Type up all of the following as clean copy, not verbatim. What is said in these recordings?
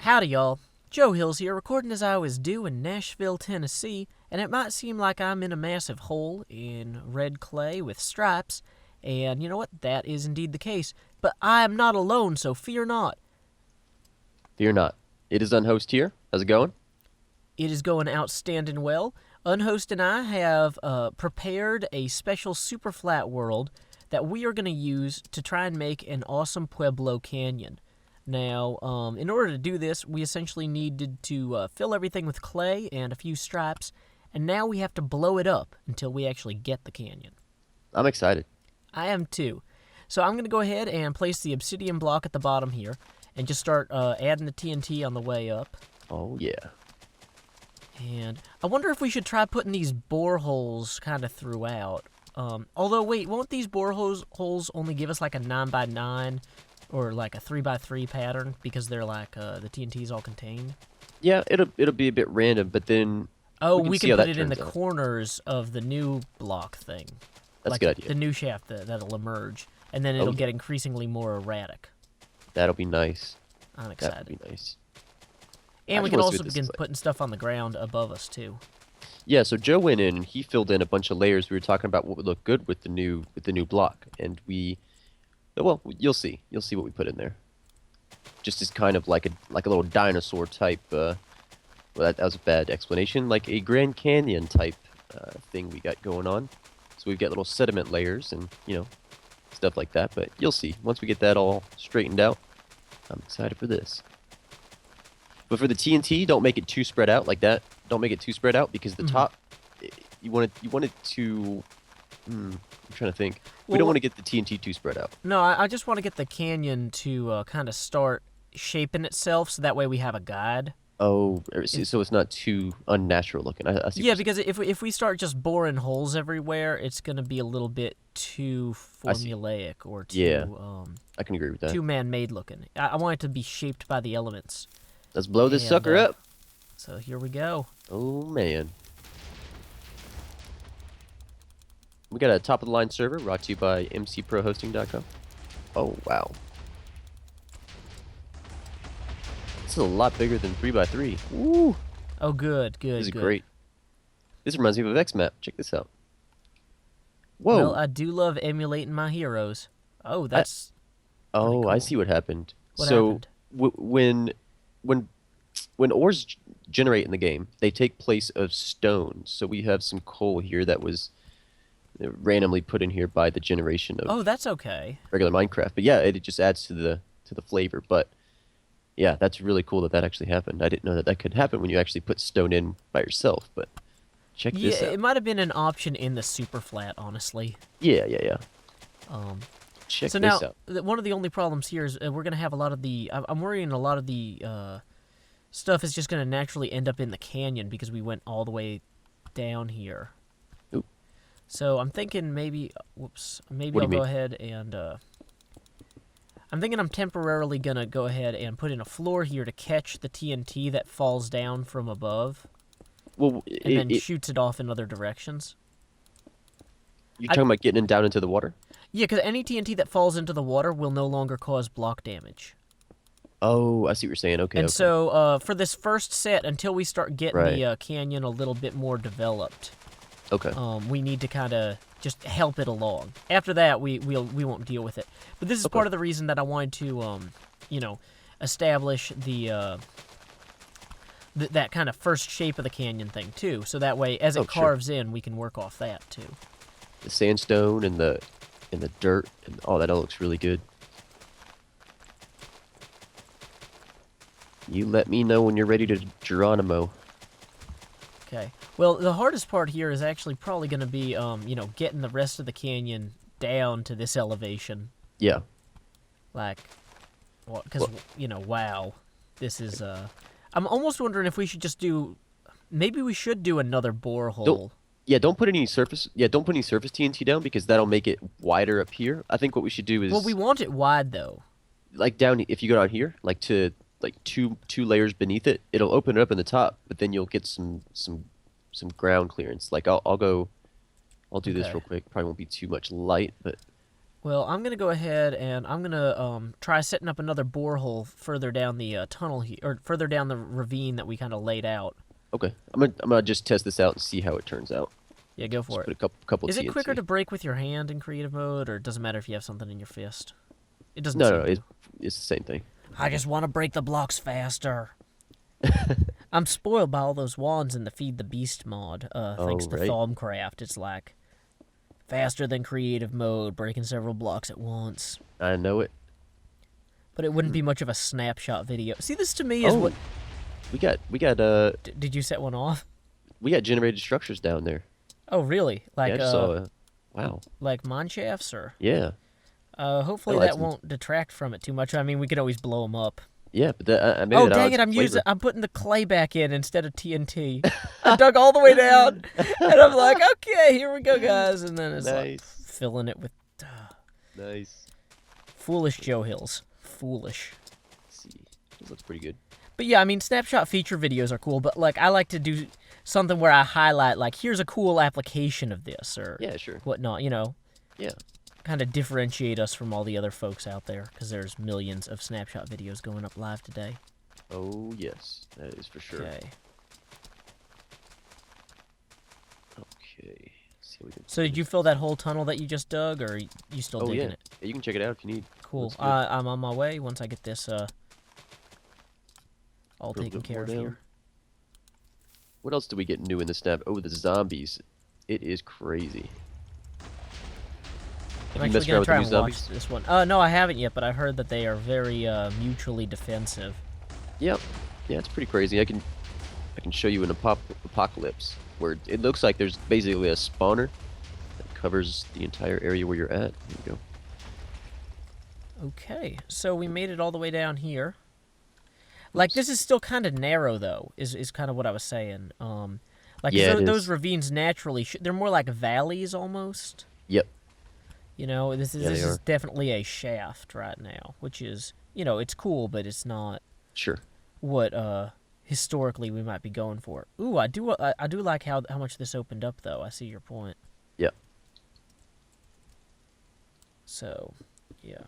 Howdy, y'all. Joe Hills here, recording as I always do in Nashville, Tennessee, and it might seem like I'm in a massive hole in red clay with stripes, and you know what? That is indeed the case. But I am not alone, so fear not. Fear not. It is Unhost here. How's it going? It is going outstanding well. Unhost and I have prepared a special Superflat world that we are going to use to try and make an awesome Pueblo canyon. Now, in order to do this, we essentially needed to fill everything with clay and a few stripes, and now we have to blow it up until we actually get the canyon. I'm excited. I am too. So I'm going to go ahead and place the obsidian block at the bottom here, and just start adding the TNT on the way up. Oh, yeah. And I wonder if we should try putting these boreholes kind of throughout. Although, wait, won't these boreholes only give us like a 9x9 or like a 3x3 pattern because they're like the TNT's all contained? Yeah, it'll be a bit random, but then Oh, we we can can see how put that it in the turns out. corners of the new block thing. That's like a good idea. The new shaft that'll emerge, and then it'll get increasingly more erratic. That'll be nice. I'm excited. That'll be nice. And I we just can wanna see also what this begin is like. putting stuff on the ground above us too. Yeah, so Joe went in and he filled in a bunch of layers. We were talking about what would look good with the new block, and well, you'll see. You'll see what we put in there. Just as kind of like a little dinosaur type. Well, that was a bad explanation. Like a Grand Canyon type thing we got going on. So we've got little sediment layers and stuff like that. But you'll see once we get that all straightened out. I'm excited for this. But for the TNT, don't make it too spread out like that. Don't make it too spread out because the top, you want it to. I'm trying to think. We don't want to get the TNT too spread out. No, I just want to get the canyon to kind of start shaping itself, so that way we have a guide. Oh, so it's not too unnatural looking. I see. Yeah, because if we start just boring holes everywhere, it's gonna be a little bit too formulaic or too I can agree with that. too man-made looking. I want it to be shaped by the elements. Let's blow this sucker up. So here we go. Oh man. We got a top of the line server brought to you by mcprohosting.com. Oh wow. This is a lot bigger than 3x3. Woo! Oh, good. This is great. This reminds me of XMap. Check this out. Whoa! Well, I do love emulating my heroes. Oh, that's. Oh, cool. I see what happened. What so happened? when ores generate in the game, they take place of stone. So we have some coal here that was randomly put in here by the generation of. Oh, that's okay. Regular Minecraft, but yeah, it just adds to the flavor. But yeah, that's really cool that actually happened. I didn't know that could happen when you actually put stone in by yourself. But check this out. Yeah, it might have been an option in the Superflat, honestly. Yeah. Check So this now, out. one of the only problems here is we're going to have a lot of the. I'm worrying a lot of the stuff is just going to naturally end up in the canyon because we went all the way down here. Ooh. So I'm thinking maybe. Whoops. Maybe What do I'll you go mean? ahead and. I'm thinking I'm temporarily going to go ahead and put in a floor here to catch the TNT that falls down from above Well, and then shoots it off in other directions. you're talking about getting it down into the water? Yeah, because any TNT that falls into the water will no longer cause block damage. Oh, I see what you're saying. Okay. And okay. so for this first set, until we start getting Right. the canyon a little bit more developed, Okay. we need to kind of just help it along. After that, we won't deal with it. But this is part of the reason that I wanted to, establish the that kind of first shape of the canyon thing too. So that way, as it carves in, we can work off that too. The sandstone and the dirt and all that all looks really good. You let me know when you're ready to Geronimo. Okay. Well, the hardest part here is actually probably going to be, getting the rest of the canyon down to this elevation. Yeah. Like, because, wow. This is, I'm almost wondering if we should just do, maybe we should do another borehole. Don't put any surface TNT down because that'll make it wider up here. I think what we should do is Well, we want it wide, though. like down if you go down here, like to like two layers beneath it, it'll open it up in the top, but then you'll get some ground clearance. Like I'll do this real quick. Probably won't be too much light, but Well, I'm gonna go ahead and I'm gonna try setting up another borehole further down the tunnel here, or further down the ravine that we kind of laid out. Okay, I'm gonna just test this out and see how it turns out. Yeah, go Just for put it. a couple Is it TNT. quicker to break with your hand in creative mode, or does it matter if you have something in your fist? It doesn't. No, seem no, to. it's the same thing. I just want to break the blocks faster. I'm spoiled by all those wands in the Feed the Beast mod. Thanks to right. Thaumcraft, it's like faster than creative mode, breaking several blocks at once. I know it. But it wouldn't be much of a snapshot video. See, this to me is Oh, what. we got Did you set one off? we got generated structures down there. Oh, really? Like Yeah, I just saw. Wow. like mineshafts, or Yeah. hopefully Oh, that that's- won't detract from it too much. I mean, we could always blow them up. Yeah, but I made Oh it dang out it! I'm putting the clay back in instead of TNT. I dug all the way down, and I'm like, okay, here we go, guys. And then it's like Nice. filling it with Nice. foolish Joe Hills. Foolish. Let's see. This looks pretty good. But yeah, I mean, snapshot feature videos are cool, but like I like to do something where I highlight, like, here's a cool application of this, or Yeah, sure. whatnot. You know, Yeah. kind of differentiate us from all the other folks out there, because there's millions of snapshot videos going up live today. Oh yes, that is for sure. Okay. Okay. Let's see what we can So did you fill that whole tunnel that you just dug, or you still Oh digging yeah. it? Yeah, you can check it out if you need. Cool. Looks good. I'm on my way once I get this all Put a taken bit care more of down. here. What else do we get new in the snap? Oh, the zombies. It is crazy. I'm Have you actually messed around gonna with try the and new watch zombies? this one. No, I haven't yet, but I heard that they are very mutually defensive. Yep. Yeah, it's pretty crazy. I can show you an apocalypse where it looks like there's basically a spawner that covers the entire area where you're at. There you go. Okay, so we made it all the way down here. Like, this is still kind of narrow, though, is kind of what I was saying. Like, Yeah, it those is. ravines naturally, they're more like valleys, almost. Yep. You know, this Yeah, they is are. definitely a shaft right now, which is, you know, it's cool, but it's not Sure. what historically we might be going for. Ooh, I do like how much this opened up, though. I see your point. Yep. So, yeah,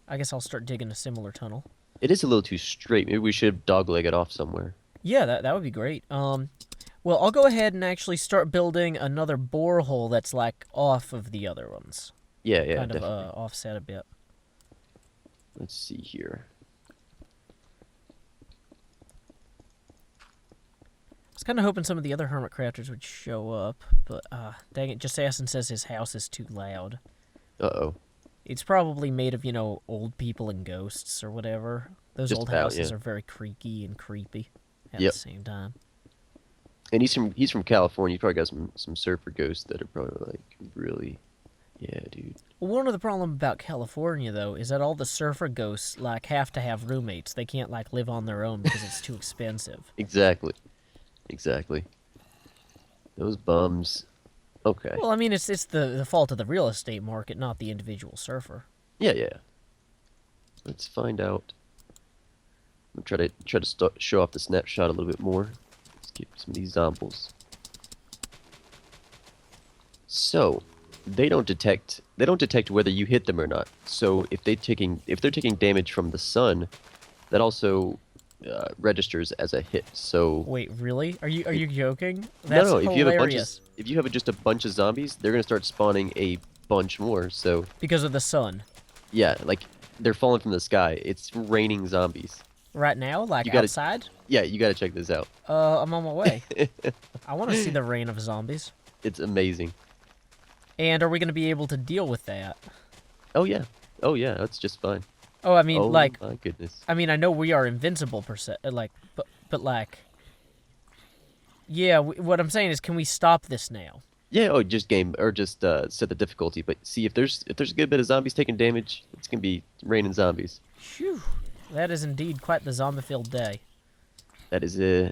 I guess I'll start digging a similar tunnel. It is a little too straight. Maybe we should dogleg it off somewhere. Yeah, that would be great. Well, I'll go ahead and actually start building another borehole that's like off of the other ones. Yeah, yeah, Kind definitely. of offset a bit. Let's see here. I was kind of hoping some of the other hermit crafters would show up, but dang it, Just Assassin says his house is too loud. Uh-oh. It's probably made of, you know, old people and ghosts or whatever. Those Just old about, houses yeah. are very creaky and creepy at Yep. the same time. And he's from California. He's probably got some surfer ghosts that are probably like really, yeah, dude. Well, one of the problem about California, though, is that all the surfer ghosts, like, have to have roommates. They can't, like, live on their own because it's too expensive. Exactly. Exactly. Those bums. Okay. Well, I mean, it's the fault of the real estate market, not the individual surfer. Yeah, yeah. Let's find out. I'm gonna try to show off the snapshot a little bit more. Let's get some of these zombies. So, they don't detect whether you hit them or not. So if they're taking damage from the sun, that also registers as a hit. So Wait, really? Are you joking? That's no, if you have hilarious. just a bunch of zombies, they're gonna start spawning a bunch more. So Because of the sun. yeah, like they're falling from the sky. It's raining zombies. Right now? Like, You gotta- outside? Yeah, you gotta check this out. I'm on my way. I want to see the rain of zombies. It's amazing. And are we going to be able to deal with that? Oh yeah, that's just fine. Oh, I mean, Oh like, my goodness. I mean, I know we are invincible per se, like, but like, yeah. What I'm saying is, can we stop this now? Yeah, just set the difficulty. But see, if there's a good bit of zombies taking damage, it's gonna be raining zombies. Phew, that is indeed quite the zombie-filled day. That is a.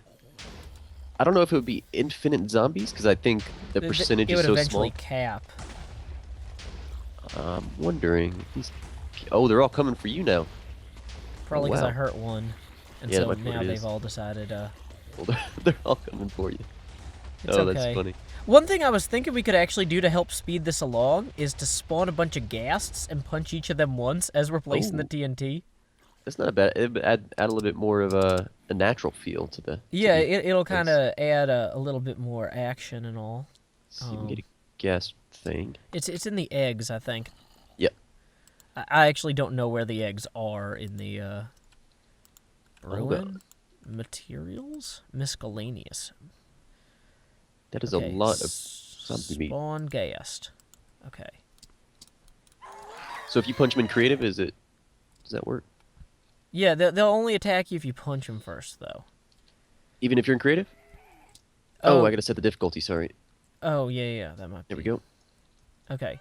I don't know if it would be infinite zombies because I think the percentage it is would so eventually small. cap. I'm wondering. Oh, they're all coming for you now. Probably because wow. I hurt one, and Yeah, so that's what now it they've is. all decided. Well, they're all coming for you. It's Oh, okay. that's funny. One thing I was thinking we could actually do to help speed this along is to spawn a bunch of ghasts and punch each of them once as we're placing the Oh. TNT. That's not a bad. It would add a little bit more of a natural feel to the. Yeah, To the it'll place. kind of add a little bit more action and all. See if we can get a gas thing. It's in the eggs, I think. Yep. I actually don't know where the eggs are in the Hold on. ruin materials miscellaneous. That is Okay, a lot of something to be. spawn ghast. Okay. So if you punch them in creative, does that work? Yeah, they'll only attack you if you punch them first, though. Even if you're in creative? Oh, I gotta set the difficulty. Sorry. Oh, yeah, that might be. There we go. Okay.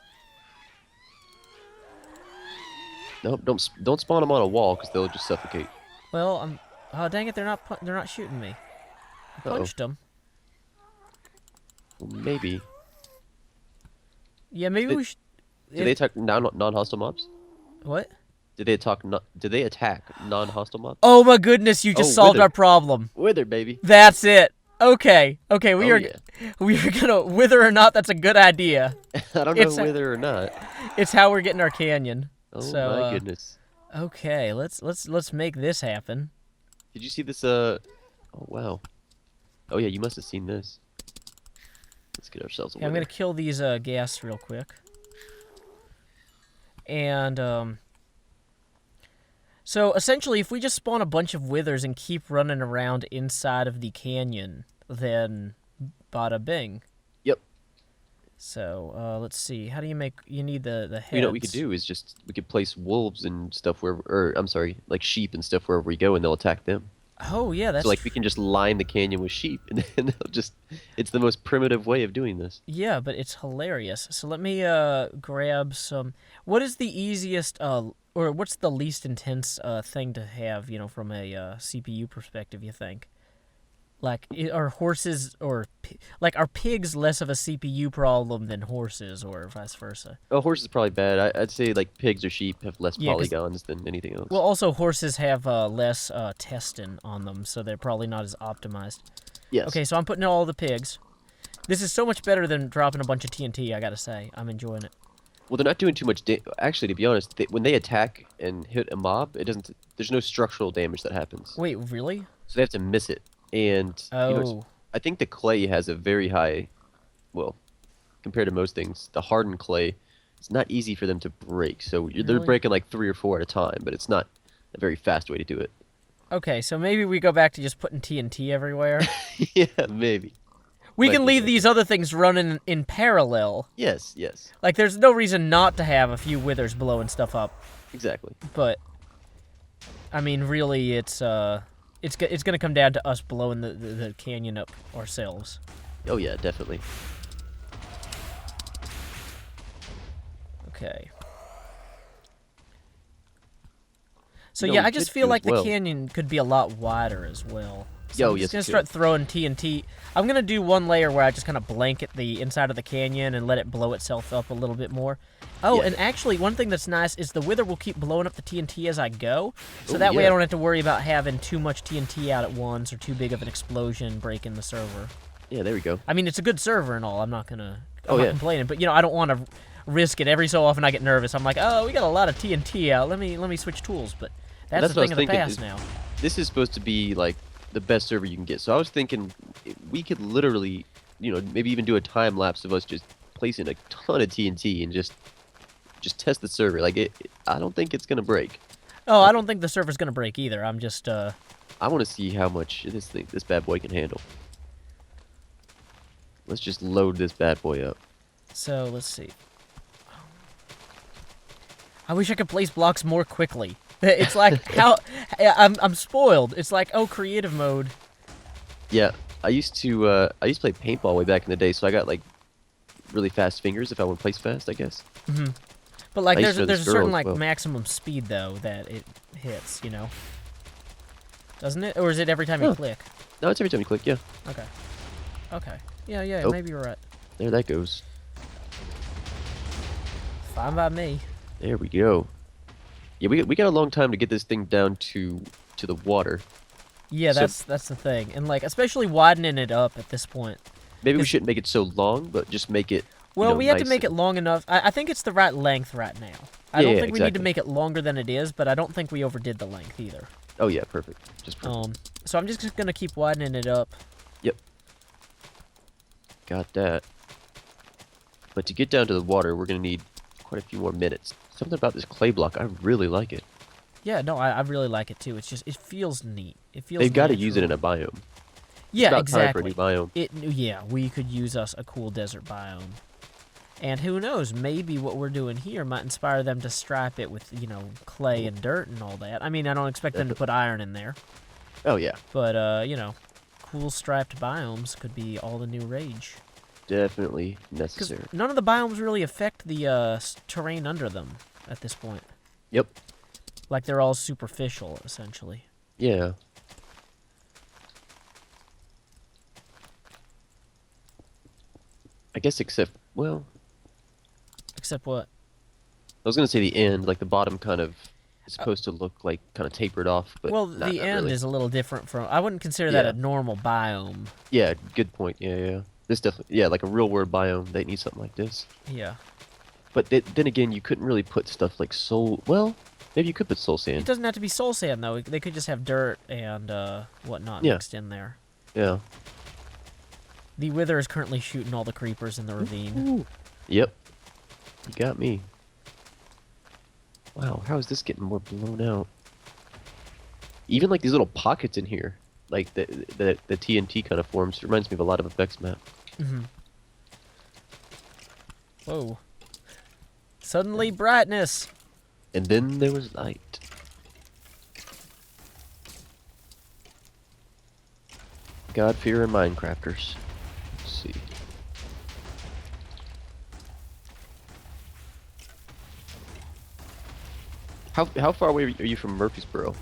Nope, don't spawn them on a wall because they'll just suffocate. Well, oh, dang it, they're not shooting me. I punched them. Well, maybe. Yeah, maybe we should. Do they attack non-hostile mobs? What? Did they attack non-hostile mobs? Oh my goodness, you just solved wither. our problem. Wither, baby. That's it. Okay, we are Yeah. we are gonna whether or not that's a good idea. I don't know whether or not. It's how we're getting our canyon. Oh So, my goodness. Okay, let's make this happen. Did you see this? Oh wow. Oh yeah, you must have seen this. Let's get ourselves a Okay, I'm wither. gonna kill these gas real quick. And so essentially, if we just spawn a bunch of withers and keep running around inside of the canyon, then bada bing. Yep. So let's see. How do you make? You need the heads. You know what we could do is we could place wolves and stuff wherever, or I'm sorry, like sheep and stuff wherever we go, and they'll attack them. Oh yeah, that's So like we can just line the canyon with sheep, and then they'll just. It's the most primitive way of doing this. Yeah, but it's hilarious. So let me grab some. What is the easiest or what's the least intense thing to have? You know, from a CPU perspective, you think? Like, are horses are pigs less of a CPU problem than horses, or vice versa? Oh, horse is probably bad. I'd say like pigs or sheep have less Yeah, 'cause- polygons than anything else. Well, also horses have less testin on them, so they're probably not as optimized. Yes. Okay, so I'm putting in all the pigs. This is so much better than dropping a bunch of TNT. I gotta say, I'm enjoying it. Well, they're not doing too much. Actually, to be honest, when they attack and hit a mob, it doesn't. There's no structural damage that happens. Wait, really? So they have to miss it, and Oh. I think the clay has a very high, well, compared to most things, the hardened clay, it's not easy for them to break. So they're Really? breaking like 3 or 4 at a time, but it's not a very fast way to do it. Okay, so maybe we go back to just putting TNT everywhere. Yeah, maybe. We Might can be leave better. these other things running in parallel. Yes, yes, Like, there's no reason not to have a few withers blowing stuff up. exactly. But, I mean, really, it's gonna come down to us blowing the canyon up ourselves. Oh yeah, definitely. Okay. So You know, yeah, we I just could feel do like as the well. canyon could be a lot wider as well. So Yo, I'm yes, just gonna it start could. throwing TNT. I'm gonna do one layer where I just kind of blanket the inside of the canyon and let it blow itself up a little bit more. Oh, Yeah. and actually, one thing that's nice is the wither will keep blowing up the TNT as I go, so Oh, that way I yeah. don't have to worry about having too much TNT out at once or too big of an explosion breaking the server. Yeah, there we go. I mean, it's a good server and all. I'm not not yeah. complaining, but I don't want to risk it. Every so often I get nervous. I'm like, oh, we got a lot of TNT out. Let me switch tools. But that's the what I thing was of the thinking past is- now. This is supposed to be like the best server you can get. So I was thinking we could literally, maybe even do a time lapse of us just placing a ton of TNT and just test the server. Like I don't think it's gonna break. Oh, I don't think the server's gonna break either. I'm just I want to see how much this bad boy can handle. Let's just load this bad boy up. So let's see. I wish I could place blocks more quickly. It's like how I'm spoiled. It's like, oh, creative mode. Yeah, I used to play paintball way back in the day, so I got like really fast fingers if I want to place fast, I guess. But like I used there's to know a this girl certain as like well. maximum speed though that it hits, Doesn't it? Or is it every time you Huh. click? No, it's every time you click. Yeah, Okay. Okay. Yeah, Oh. maybe you're right. there that goes. Fine by me. There we go. Yeah, we got a long time to get this thing down to the water. Yeah, So- that's the thing. And like especially widening it up at this point. Maybe we 'Cause- shouldn't make it so long, but just make it. Well, we have to nice make it long enough. I think it's the right length right now. I don't Yeah, think we need to exactly. make it longer than it is, but I don't think we overdid the length either. Oh yeah, perfect. Just perfect. So I'm just gonna keep widening it up. Yep. Got that. But to get down to the water, we're gonna need quite a few more minutes. Something about this clay block, I really like it. Yeah, no, I really like it too. It's just, it feels neat. It feels They've got to use it in natural. a biome. Yeah, It's about time for a exactly. new biome. Yeah, we could use us a cool desert biome. And who knows, maybe what we're doing here might inspire them to stripe it with, clay and dirt and all that. I mean, I don't expect them to put iron in there. Oh yeah, But, cool striped biomes could be all the new rage. definitely Because necessary. none of the biomes really affect the terrain under them at this point. Yep. Like, they're all superficial, essentially. Yeah. I guess except, well, Except what? I was gonna say the end, like the bottom kind of is supposed to look like kind of tapered off, but Well, not, the not end really. is a little different from... I wouldn't consider that Yeah. a normal biome. Yeah, good point. Yeah, yeah. This definitely, yeah, like a real world biome, they need something like this. Yeah. But then again, you couldn't really put stuff like soul. Well, maybe you could put soul It sand. doesn't have to be soul sand, though. They could just have dirt and whatnot Yeah. mixed in there. Yeah. The Wither is currently shooting all the creepers in the ravine. Ooh. Yep. You got me. Wow, how is this getting more blown out? Even like these little pockets in here, like the TNT kind of forms, reminds me of a lot of effects map. Mm-hmm. Whoa. Suddenly brightness! And then there was light. God-fearing Minecrafters. Let's see. How far away are you from Murfreesboro?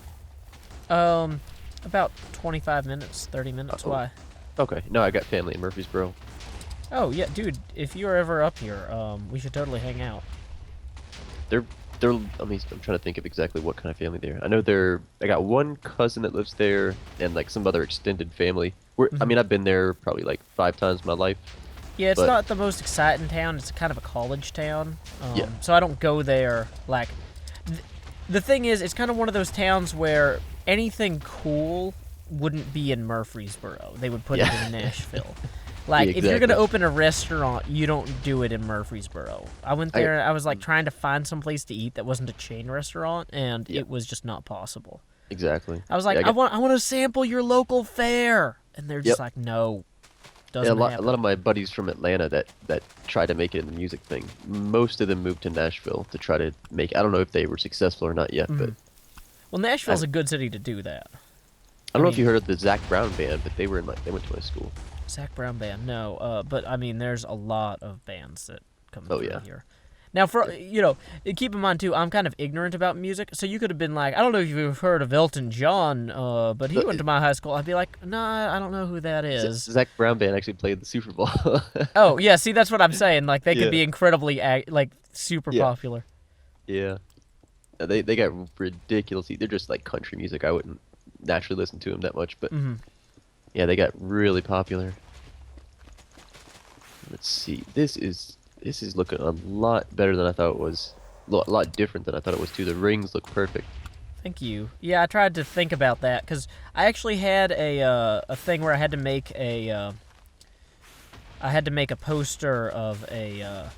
About 25 minutes, 30 minutes. Uh-oh. Why? Okay, no, I got family in Murfreesboro. Oh, yeah, dude, if you're ever up here, we should totally hang out. They're. I mean, I'm trying to think of exactly what kind of family they're. I know I got one cousin that lives there, and like some other extended family. I mean, I've been there probably like 5 times in my life. Yeah, it's But- not the most exciting town. It's kind of a college town. Yeah. So I don't go there, like... The thing is, it's kind of one of those towns where anything cool wouldn't be in Murfreesboro. They would put it Yeah. in Nashville. Like, Yeah, if you're going to exactly. open a restaurant, you don't do it in Murfreesboro. I went there, and I was, like, trying to find some place to eat that wasn't a chain restaurant, and Yeah. it was just not possible. Exactly. I was like, Yeah, I want to sample your local fare. And they're just Yep. like, no, Yeah, doesn't a lot happen. of my buddies from Atlanta that try to make it in the music thing. Most of them moved to Nashville to try to make. I don't know if they were successful or not yet, but Well, Nashville's a good city to do that. I don't know if you heard of the Zach Brown band, but they went to my school. Zach Brown band, no. But I mean, there's a lot of bands that come Oh, through yeah. here. Now, keep in mind too, I'm kind of ignorant about music, so you could have been like, I don't know if you've heard of Elton John, but he went to my high school. I'd be like, nah, I don't know who that is. Zach Brown band actually played the Super Bowl. Oh, yeah, see, that's what I'm saying. Like, they Yeah. could be incredibly, super Yeah. popular. Yeah. They got ridiculous. They're just like country music. I wouldn't naturally listen to them that much, but yeah, they got really popular. Let's see. This is looking a lot better than I thought it was. A lot different than I thought it was too. The rings look perfect. Thank you. Yeah, I tried to think about that, because I actually had a thing where I had to make a poster of a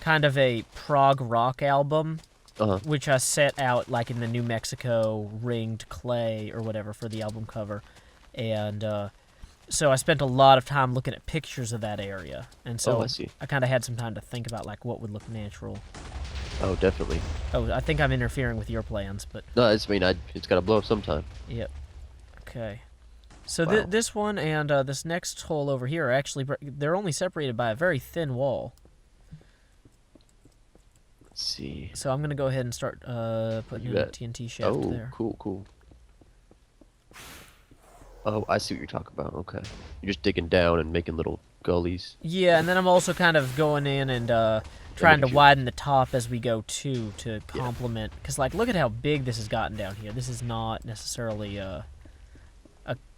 kind of a prog rock album, Uh-huh. which I set out like in the New Mexico ringed clay or whatever for the album cover, and so I spent a lot of time looking at pictures of that area, and so I see. I kind of had some time to think about like what would look natural. Oh, definitely. Oh, I think I'm interfering with your plans, but No, it's got to blow up sometime. yep. Okay. So Wow. this one and this next hole over here are actually they're only separated by a very thin wall. Let's see. So I'm gonna go ahead and start putting You in a bet. TNT shaft Oh, there. cool. Oh, I see what you're talking about. Okay. You're just digging down and making little gullies. Yeah, and then I'm also kind of going in and trying to making sure- widen the top as we go too to complement. Because like, look at how big this has gotten down here. This is not necessarily a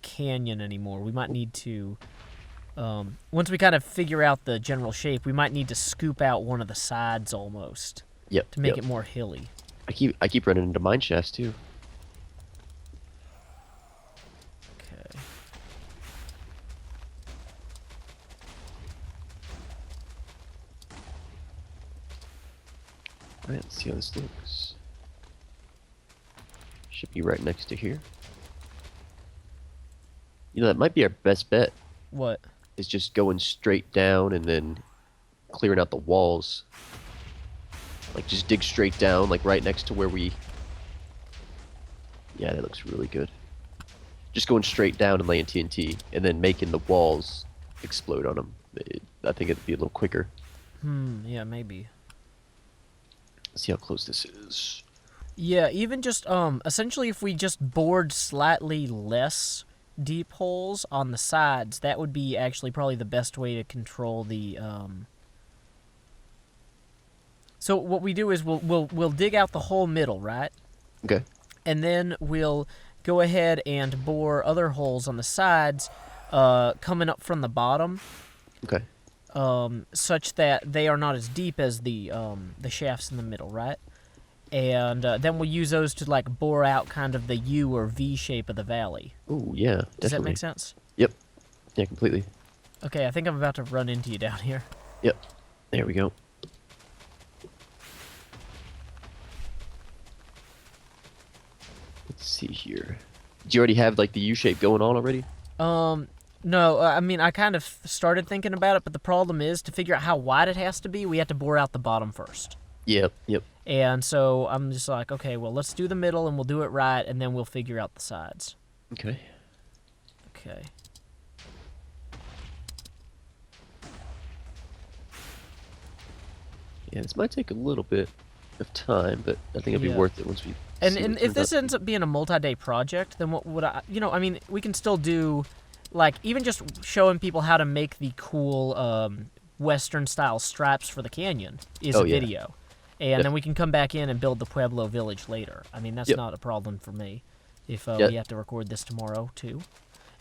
canyon anymore. We might need to Once we kind of figure out the general shape, we might need to scoop out one of the sides almost Yep. to make it more hilly. I keep running into mine shafts too. Okay. Alright, let's see how this looks. Should be right next to here. You know, that might be our best bet, What? is just going straight down and then clearing out the walls. Like, just dig straight down, like right next to where we... Yeah, that looks really good. Just going straight down and laying TNT, and then making the walls explode on them. I think it'd be a little quicker. Yeah, maybe. Let's see how close this is. Yeah, even just, essentially if we just bored slightly less deep holes on the sides, that would be actually probably the best way to control the, So what we do is we'll dig out the whole middle, right? Okay. And then we'll go ahead and bore other holes on the sides, coming up from the bottom, Okay. such that they are not as deep as the shafts in the middle, right? And then we'll use those to like bore out kind of the U or V shape of the valley. Ooh, yeah, definitely. Does that make sense? Yep. Yeah, completely. Okay, I think I'm about to run into you down here. Yep. There we go. Let's see here. Do you already have like the U shape going on already? No, I mean, I kind of started thinking about it, but the problem is to figure out how wide it has to be, we have to bore out the bottom first. Yep. Yep. And so I'm just like, okay, well, let's do the middle and we'll do it right, and then we'll figure out the sides. Okay. Okay. Yeah, this might take a little bit of time, but I think it'll be Yeah. worth it once we. And see what it if turns this out. ends up being a multi-day project, then what would I, I mean, we can still do, like, even just showing people how to make the cool Western-style stripes for the canyon is Oh, a yeah. video. And then we can come back in and build the Pueblo village later. I mean, that's Yep. not a problem for me if Yeah. we have to record this tomorrow, too.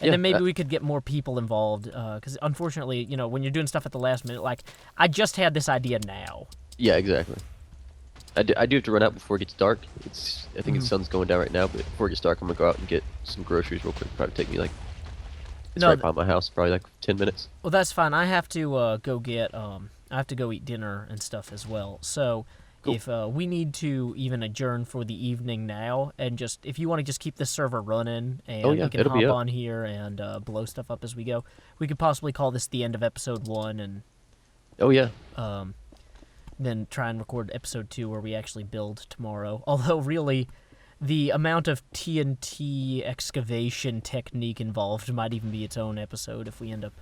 And Yeah, then maybe we could get more people involved, because unfortunately, when you're doing stuff at the last minute, like, I just had this idea now. Yeah, exactly. I do have to run out before it gets dark. I think the sun's going down right now, but before it gets dark, I'm gonna go out and get some groceries real quick. Probably take me like. It's No, right by my house. Probably like 10 minutes. Well, that's fine. I have to go get. I have to go eat dinner and stuff as well. So, Cool. if we need to even adjourn for the evening now, and just if you want to just keep this server running, and Oh, yeah, we can it'll be hop up. on here and blow stuff up as we go, we could possibly call this the end of episode 1, and Oh yeah. then try and record episode 2 where we actually build tomorrow. Although, really, the amount of TNT excavation technique involved might even be its own episode if we end up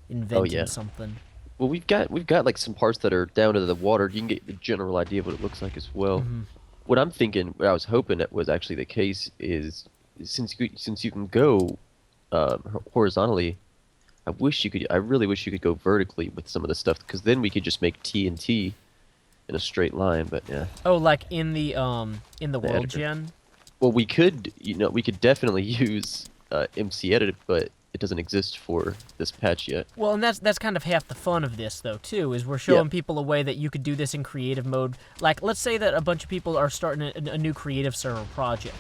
inventing yeah. something. Well, we've got like some parts that are down to the water. You can get the general idea of what it looks like as well. Mm-hmm. What I'm thinking, what I was hoping that was actually the case is since you can go horizontally, I really wish you could go vertically with some of the stuff, because then we could just make TNT in a straight line. But yeah. Oh, like in the world editor. gen? Well, we could definitely use MC Edit, but it doesn't exist for this patch yet. Well, and that's kind of half the fun of this, though, too, is we're showing people a way that you could do this in creative mode. Like, let's say that a bunch of people are starting a new creative server project.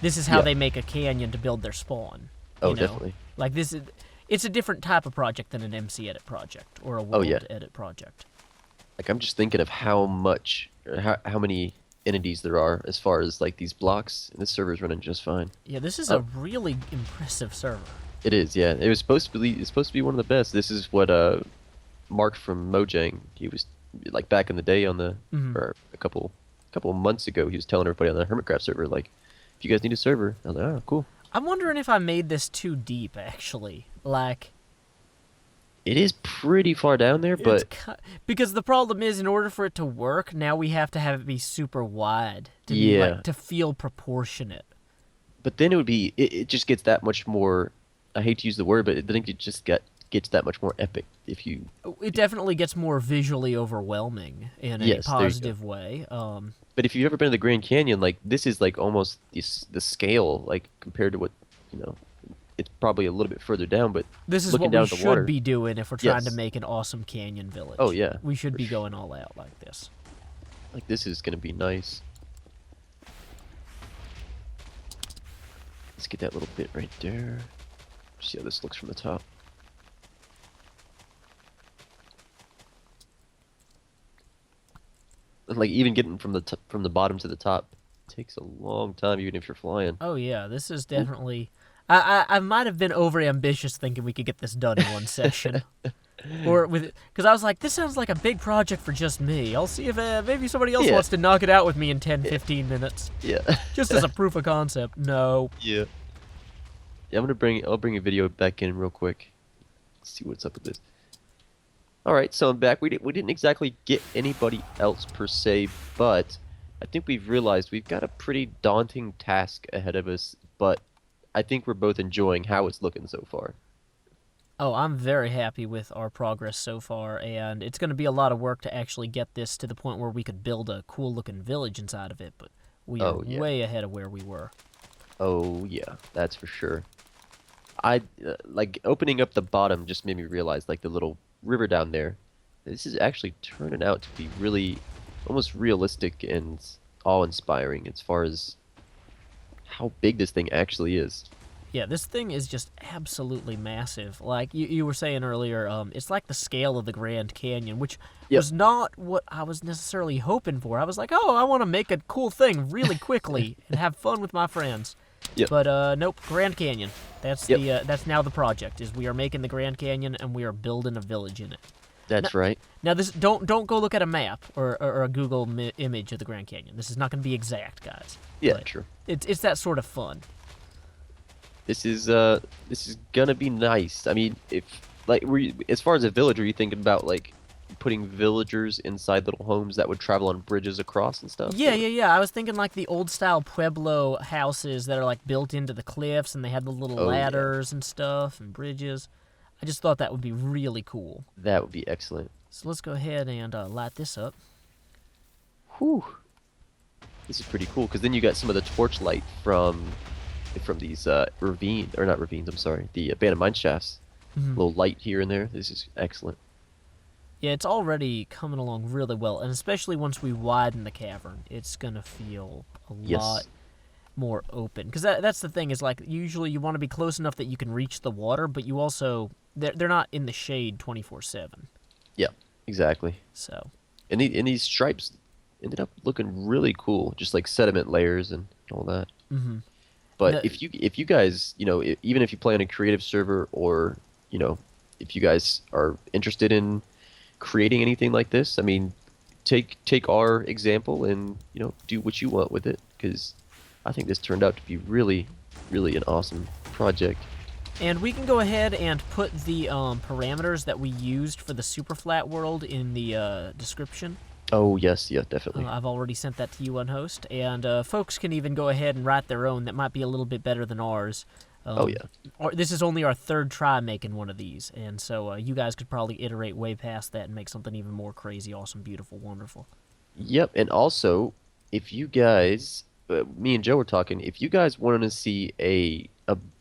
This is how they make a canyon to build their spawn. Oh, you know? definitely. Like, it's a different type of project than an MC Edit project or a world edit project. Like, I'm just thinking of how many entities there are as far as like these blocks, and this server's running just fine. Yeah, this is a really impressive server. It is, yeah. It's supposed to be one of the best. This is what Mark from Mojang, he was like back in the day on the or a couple of months ago, he was telling everybody on the Hermitcraft server, like, if you guys need a server, I was like, oh, cool. I'm wondering if I made this too deep, actually. Like, It is pretty far down there, but because the problem is, in order for it to work, now we have to have it be super wide to be, like, to feel proportionate. But then it just gets that much more. I hate to use the word, but I think it just gets that much more epic if you. It definitely gets more visually overwhelming in a positive way. But if you've ever been to the Grand Canyon, like, this is like almost the scale, like, compared to what, it's probably a little bit further down, but This is looking what down we at the should water. be doing if we're trying to Yes. make an awesome canyon village. Oh, yeah, We should for be sure. going all out like this. Like, this is gonna be nice. Let's get that little bit right there. See how this looks from the top. And, like, even getting from the bottom to the top takes a long time, even if you're flying. Oh yeah, this is definitely. I might have been over ambitious thinking we could get this done in one session, or with because I was like, this sounds like a big project for just me. I'll see if maybe somebody else Yeah. wants to knock it out with me in 10, 15 minutes, Yeah. just as a proof of concept. No. Yeah. Yeah, I'll bring a video back in real quick. Let's see what's up with this. All right, so I'm back. We didn't exactly get anybody else per se, but I think we've realized we've got a pretty daunting task ahead of us, but I think we're both enjoying how it's looking so far. Oh, I'm very happy with our progress so far, and it's going to be a lot of work to actually get this to the point where we could build a cool-looking village inside of it, but we are Oh, yeah. way ahead of where we were. Oh, yeah, that's for sure. Like opening up the bottom just made me realize like the little river down there. This is actually turning out to be really almost realistic and awe-inspiring as far as how big this thing actually is. Yeah, this thing is just absolutely massive. Like you were saying earlier, it's like the scale of the Grand Canyon, which Yep. was not what I was necessarily hoping for. I was like, oh, I want to make a cool thing really quickly and have fun with my friends. Yep. But nope, Grand Canyon. That's Yep. that's now the project. Is we are making the Grand Canyon and we are building a village in it. That's right. Now this don't go look at a map or a Google image of the Grand Canyon. This is not going to be exact, guys. Yeah, But true. It's that sort of fun. This is gonna be nice. I mean, if like as far as a village, are you thinking about like putting villagers inside little homes that would travel on bridges across and stuff? Yeah, Or- yeah, yeah. I was thinking like the old style pueblo houses that are like built into the cliffs and they had the little Oh, yeah. ladders and stuff and bridges. I just thought that would be really cool. That would be excellent. So let's go ahead and light this up. Whew. This is pretty cool because then you got some of the torchlight from these ravine or not ravines. I'm sorry, the abandoned mine shafts. Mhm. Little light here and there. This is excellent. Yeah, it's already coming along really well, and especially once we widen the cavern, it's gonna feel a Yes. lot more open. Because that's the thing is like usually you want to be close enough that you can reach the water, but you also they're not in the shade 24/7. Yeah, exactly. So And these stripes ended up looking really cool, just like sediment layers and all that. mhm. But No- if you guys, even if you play on a creative server or, if you guys are interested in creating anything like this, I mean, take our example and, do what you want with it because I think this turned out to be really, really an awesome project. And we can go ahead and put the parameters that we used for the Superflat world in the description. Oh, yes, yeah, definitely. I've already sent that to you, Unhost. And folks can even go ahead and write their own that might be a little bit better than ours. Oh, yeah. This is only our third try making one of these, and so you guys could probably iterate way past that and make something even more crazy, awesome, beautiful, wonderful. Yep, and also, if you guys, me and Joe were talking, if you guys want to see a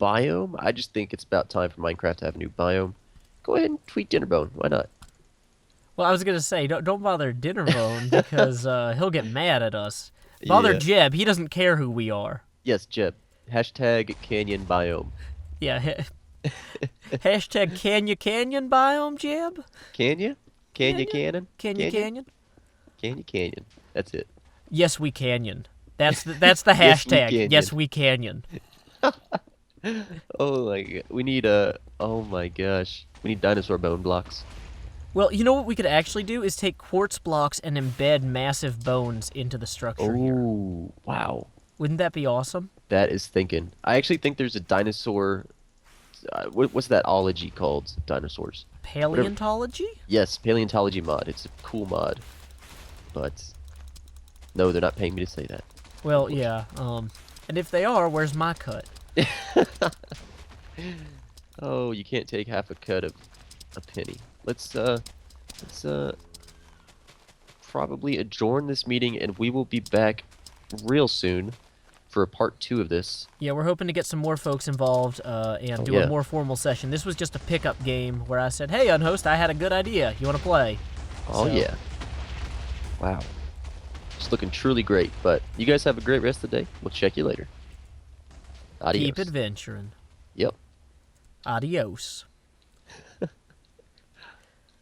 biome, I just think it's about time for Minecraft to have a new biome. Go ahead and tweet Dinnerbone. Why not? Well, I was going to say, don't bother Dinnerbone because he'll get mad at us. Bother Yeah. Jeb, he doesn't care who we are. Yes, Jeb. Hashtag Canyon Biome. Yeah, hashtag Canyon biome, Jeb? Can you? Can you Canyon? cannon? Canyon? Can you canyon? That's it. Yes, we canyon. That's the Yes, we hashtag. canyon. Yes, we canyon. Oh my god. We need oh my gosh. We need dinosaur bone blocks. Well, you know what we could actually do is take quartz blocks and embed massive bones into the structure here. Oh, wow. Wouldn't that be awesome? That is thinking. I actually think there's a dinosaur. What's that ology called? Dinosaurs. Paleontology? Yes, paleontology mod. It's a cool mod. But no, they're not paying me to say that. Well, yeah. And if they are, where's my cut? Oh, you can't take half a cut of a penny. Let's probably adjourn this meeting and we will be back real soon for a part 2 of this. Yeah, we're hoping to get some more folks involved and do a more formal session. This was just a pickup game where I said, hey, Unhost, I had a good idea. You want to play? Oh, yeah. Wow. It's looking truly great, but you guys have a great rest of the day. We'll check you later. Adios. Keep adventuring. Yep. Adios.